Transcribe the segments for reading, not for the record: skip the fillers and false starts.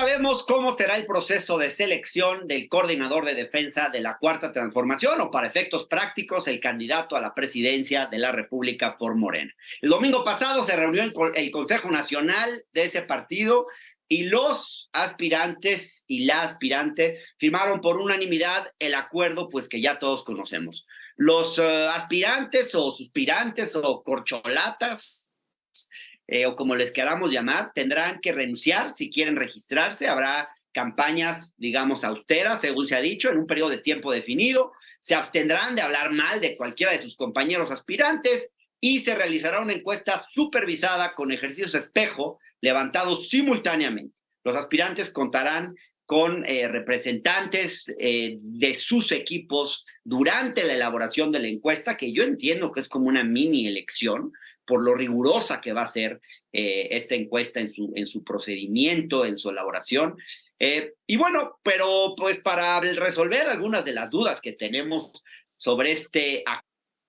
sabemos cómo será el proceso de selección del coordinador de defensa de la Cuarta Transformación, o para efectos prácticos, el candidato a la presidencia de la República por Morena. El domingo pasado se reunió el Consejo Nacional de ese partido y los aspirantes y la aspirante firmaron por unanimidad el acuerdo, pues que ya todos conocemos. Los aspirantes o suspirantes o corcholatas, o como les queramos llamar, tendrán que renunciar si quieren registrarse. Habrá campañas, digamos, austeras, según se ha dicho, en un periodo de tiempo definido. Se abstendrán de hablar mal de cualquiera de sus compañeros aspirantes y se realizará una encuesta supervisada con ejercicios espejo levantados simultáneamente. Los aspirantes contarán con representantes de sus equipos durante la elaboración de la encuesta, que yo entiendo que es como una mini elección, por lo rigurosa que va a ser esta encuesta en su procedimiento, en su elaboración. Y bueno, pero pues para resolver algunas de las dudas que tenemos sobre este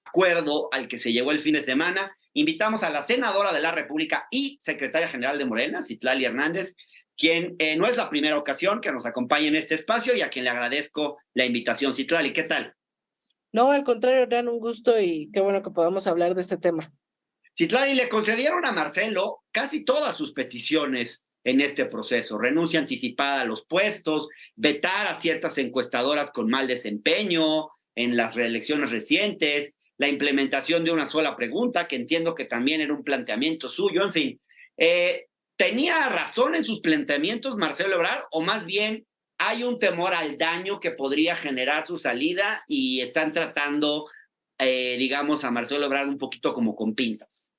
acuerdo al que se llegó el fin de semana, invitamos a la senadora de la República y secretaria general de Morena, Citlali Hernández, quien no es la primera ocasión que nos acompaña en este espacio y a quien le agradezco la invitación. Citlali, ¿qué tal? No, al contrario, Hernán, un gusto y qué bueno que podamos hablar de este tema. Citlali, le concedieron a Marcelo casi todas sus peticiones en este proceso: renuncia anticipada a los puestos, vetar a ciertas encuestadoras con mal desempeño en las reelecciones recientes, la implementación de una sola pregunta, que entiendo que también era un planteamiento suyo. En fin, ¿tenía razón en sus planteamientos Marcelo Ebrard, o más bien hay un temor al daño que podría generar su salida y están tratando, digamos, a Marcelo Ebrard un poquito como con pinzas?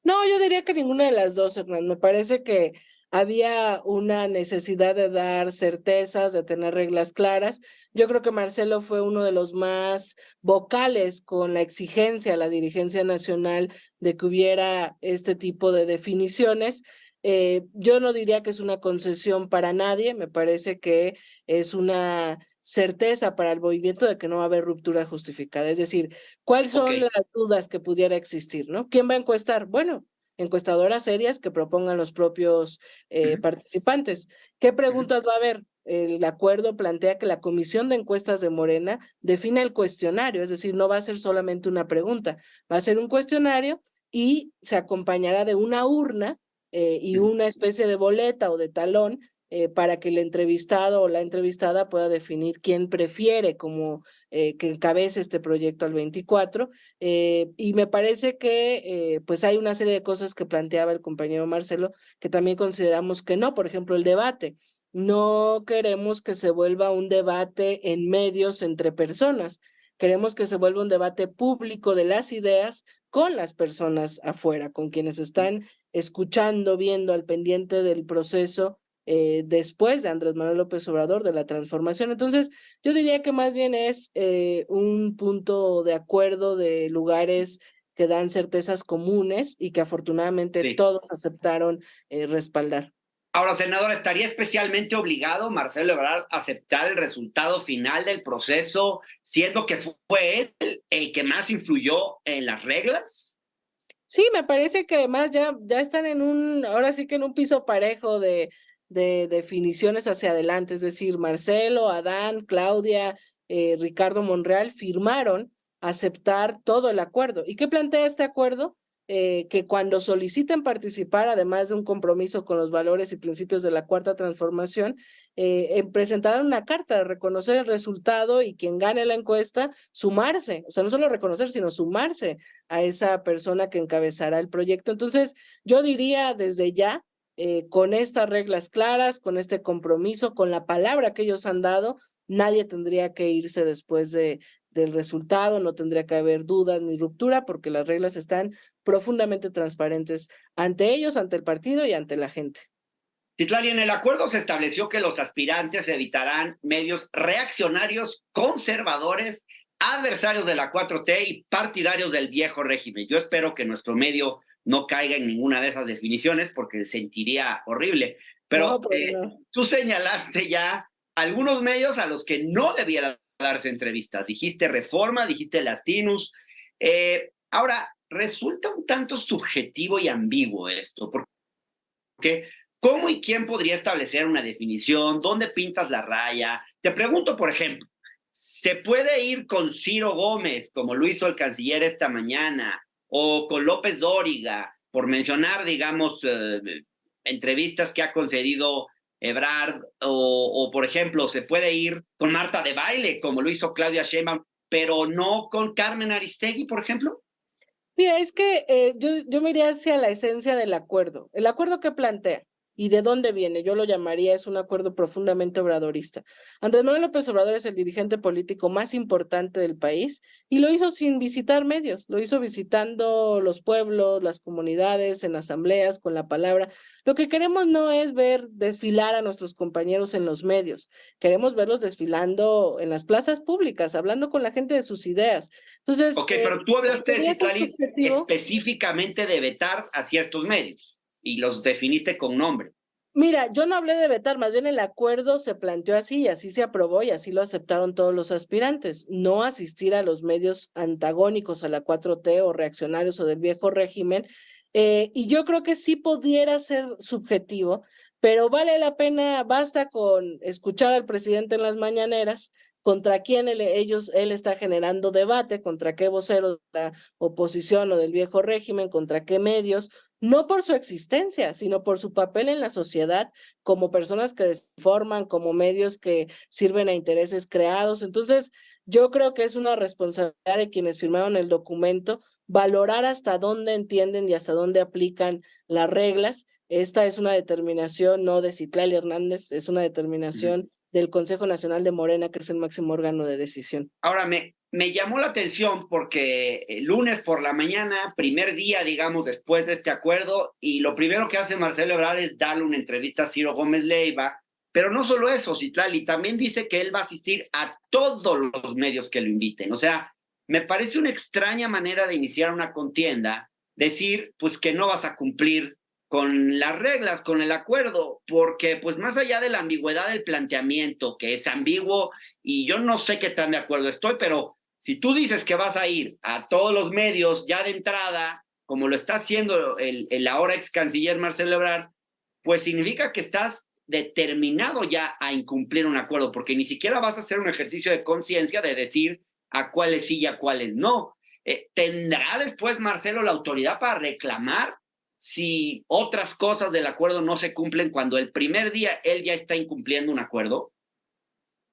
No, yo diría que ninguna de las dos, Hernán. Me parece que había una necesidad de dar certezas, de tener reglas claras. Yo creo que Marcelo fue uno de los más vocales con la exigencia a la dirigencia nacional de que hubiera este tipo de definiciones. Yo no diría que es una concesión para nadie, me parece que es una certeza para el movimiento de que no va a haber ruptura justificada. Es decir, ¿cuáles son Ok. las dudas que pudiera existir, no? ¿Quién va a encuestar? Bueno, encuestadoras serias que propongan los propios participantes. ¿Qué preguntas va a haber? El acuerdo plantea que la Comisión de Encuestas de Morena defina el cuestionario, es decir, no va a ser solamente una pregunta, va a ser un cuestionario y se acompañará de una urna y una especie de boleta o de talón para que el entrevistado o la entrevistada pueda definir quién prefiere como que encabece este proyecto al 24. Y me parece que pues hay una serie de cosas que planteaba el compañero Marcelo que también consideramos que no. Por ejemplo, el debate. No queremos que se vuelva un debate en medios entre personas. Queremos que se vuelva un debate público de las ideas con las personas afuera, con quienes están escuchando, viendo al pendiente del proceso después de Andrés Manuel López Obrador, de la transformación. Entonces, yo diría que más bien es un punto de acuerdo de lugares que dan certezas comunes y que afortunadamente Sí. todos aceptaron respaldar. Ahora, senador, ¿estaría especialmente obligado Marcelo Ebrard a aceptar el resultado final del proceso, siendo que fue él el que más influyó en las reglas? Sí, me parece que además ya están ahora sí que en un piso parejo de definiciones hacia adelante, es decir, Marcelo, Adán, Claudia, Ricardo Monreal firmaron aceptar todo el acuerdo. ¿Y qué plantea este acuerdo? Que cuando soliciten participar, además de un compromiso con los valores y principios de la Cuarta Transformación, presentarán una carta de reconocer el resultado y quien gane la encuesta, sumarse, o sea, no solo reconocer, sino sumarse a esa persona que encabezará el proyecto. Entonces, yo diría desde ya, con estas reglas claras, con este compromiso, con la palabra que ellos han dado, nadie tendría que irse después del resultado, no tendría que haber dudas ni ruptura, porque las reglas están profundamente transparentes ante ellos, ante el partido y ante la gente. Citlali, en el acuerdo se estableció que los aspirantes evitarán medios reaccionarios, conservadores, adversarios de la 4T y partidarios del viejo régimen. Yo espero que nuestro medio no caiga en ninguna de esas definiciones porque sentiría horrible. No, Pero pues no. tú señalaste ya algunos medios a los que no debiera darse entrevistas. Dijiste Reforma, dijiste Latinus. Ahora, resulta un tanto subjetivo y ambiguo esto, porque ¿Cómo y quién podría establecer una definición? ¿Dónde pintas la raya? Te pregunto, por ejemplo, ¿se puede ir con Ciro Gómez, como lo hizo el canciller esta mañana, o con López Dóriga, por mencionar, digamos, entrevistas que ha concedido Ebrard, o, por ejemplo, se puede ir con Marta de Baile, como lo hizo Claudia Sheinbaum, pero no con Carmen Aristegui, por ejemplo? Mira, es que yo me iría hacia la esencia del acuerdo. El acuerdo que plantea y de dónde viene, yo lo llamaría, es un acuerdo profundamente obradorista. Andrés Manuel López Obrador es el dirigente político más importante del país y lo hizo sin visitar medios, lo hizo visitando los pueblos, las comunidades, en asambleas, con la palabra. Lo que queremos no es ver desfilar a nuestros compañeros en los medios, queremos verlos desfilando en las plazas públicas, hablando con la gente de sus ideas. Entonces, Ok, pero tú hablaste, podría ser Citlali, subjetivo. específicamente de vetar a ciertos medios y los definiste con nombre. Mira, yo no hablé de vetar, más bien el acuerdo se planteó así y así se aprobó y así lo aceptaron todos los aspirantes, no asistir a los medios antagónicos a la 4T o reaccionarios o del viejo régimen. Y yo creo que sí pudiera ser subjetivo, pero vale la pena, basta con escuchar al presidente en las mañaneras contra quién él está generando debate, contra qué vocero de la oposición o del viejo régimen, contra qué medios, no por su existencia, sino por su papel en la sociedad, como personas que desinforman, como medios que sirven a intereses creados. Entonces, yo creo que es una responsabilidad de quienes firmaron el documento valorar hasta dónde entienden y hasta dónde aplican las reglas. Esta es una determinación no de Citlali Hernández, es una Ujú. determinación del Consejo Nacional de Morena, que es el máximo órgano de decisión. Ahora, me llamó la atención porque el lunes por la mañana, primer día, digamos, después de este acuerdo, y lo primero que hace Marcelo Ebrard es darle una entrevista a Ciro Gómez Leiva, pero no solo eso, Citlali, también dice que él va a asistir a todos los medios que lo inviten. O sea, me parece una extraña manera de iniciar una contienda, decir, pues que no vas a cumplir con las reglas, con el acuerdo, porque pues más allá de la ambigüedad del planteamiento, que es ambiguo, y yo no sé qué tan de acuerdo estoy, pero si tú dices que vas a ir a todos los medios ya de entrada, como lo está haciendo el ahora ex canciller Marcelo Ebrard, pues significa que estás determinado ya a incumplir un acuerdo, porque ni siquiera vas a hacer un ejercicio de conciencia de decir a cuáles sí y a cuáles no. ¿Tendrá después Marcelo la autoridad para reclamar si otras cosas del acuerdo no se cumplen cuando el primer día él ya está incumpliendo un acuerdo?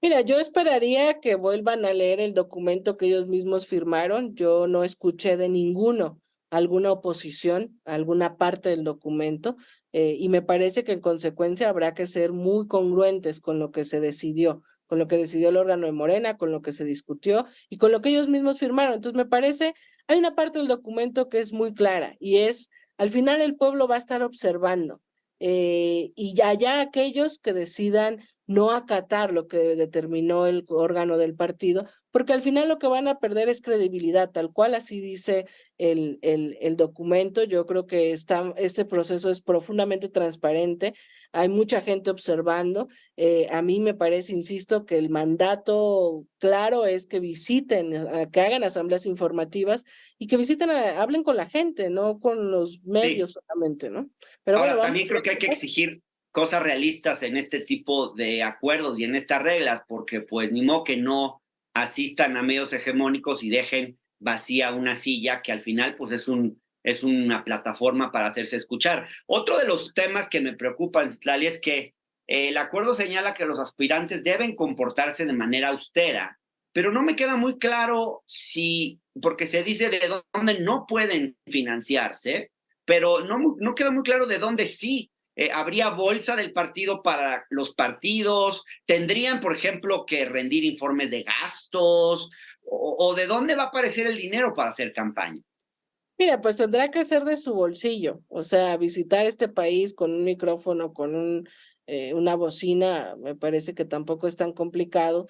Mira, yo esperaría que vuelvan a leer el documento que ellos mismos firmaron. Yo no escuché de ninguno alguna oposición a alguna parte del documento y me parece que en consecuencia habrá que ser muy congruentes con lo que se decidió, con lo que decidió el órgano de Morena, con lo que se discutió y con lo que ellos mismos firmaron. Entonces me parece, hay una parte del documento que es muy clara y es, al final el pueblo va a estar observando y ya aquellos que decidan no acatar lo que determinó el órgano del partido, porque al final lo que van a perder es credibilidad, tal cual así dice el documento. Yo creo que este proceso es profundamente transparente, hay mucha gente observando. A mí me parece, insisto, que el mandato claro es que visiten, que hagan asambleas informativas y que visiten, hablen con la gente, no con los Sí. medios solamente, ¿no? Pero bueno, Ahora, vamos también a ver creo que hay qué que pasa. exigir cosas realistas en este tipo de acuerdos y en estas reglas, porque pues ni modo que no asistan a medios hegemónicos y dejen vacía una silla que al final pues es una plataforma para hacerse escuchar. Otro de los temas que me preocupan, Citlali, es que el acuerdo señala que los aspirantes deben comportarse de manera austera, pero no me queda muy claro si, porque se dice de dónde no pueden financiarse, pero no queda muy claro de dónde sí. ¿Habría bolsa del partido para los partidos? ¿Tendrían, por ejemplo, que rendir informes de gastos? ¿O de dónde va a aparecer el dinero para hacer campaña? Mira, pues tendrá que ser de su bolsillo, o sea, visitar este país con un micrófono, con una bocina, me parece que tampoco es tan complicado.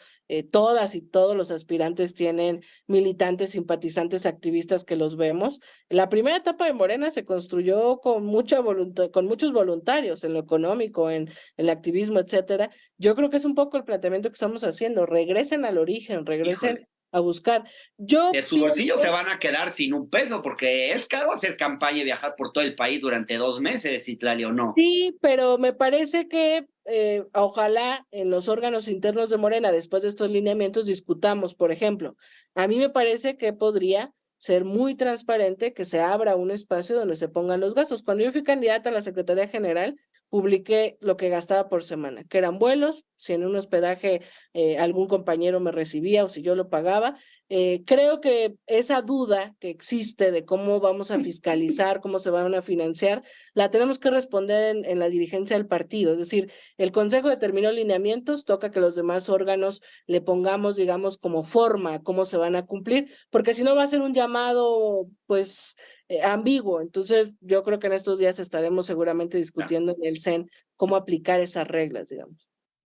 Todas y todos los aspirantes tienen militantes, simpatizantes, activistas que los vemos. La primera etapa de Morena se construyó con mucha voluntad, con muchos voluntarios en lo económico, en el activismo, etcétera. Yo creo que es un poco el planteamiento que estamos haciendo. Regresen al origen, regresen Híjole. a buscar. Yo De su bolsillo se pienso, van a quedar sin un peso porque es caro hacer campaña y viajar por todo el país durante 2 meses, Citlali, ¿o no? sí, pero me parece que ojalá en los órganos internos de Morena, después de estos lineamientos, discutamos, por ejemplo, a mí me parece que podría ser muy transparente que se abra un espacio donde se pongan los gastos. Cuando yo fui candidata a la Secretaría General, publiqué lo que gastaba por semana, que eran vuelos, si en un hospedaje algún compañero me recibía o si yo lo pagaba. Creo que esa duda que existe de cómo vamos a fiscalizar, cómo se van a financiar, la tenemos que responder en la dirigencia del partido. Es decir, el Consejo determinó lineamientos, toca que los demás órganos le pongamos, digamos, como forma a cómo se van a cumplir, porque si no va a ser un llamado, pues, ambiguo. Entonces, yo creo que en estos días estaremos seguramente discutiendo en el CEN cómo aplicar esas reglas, digamos.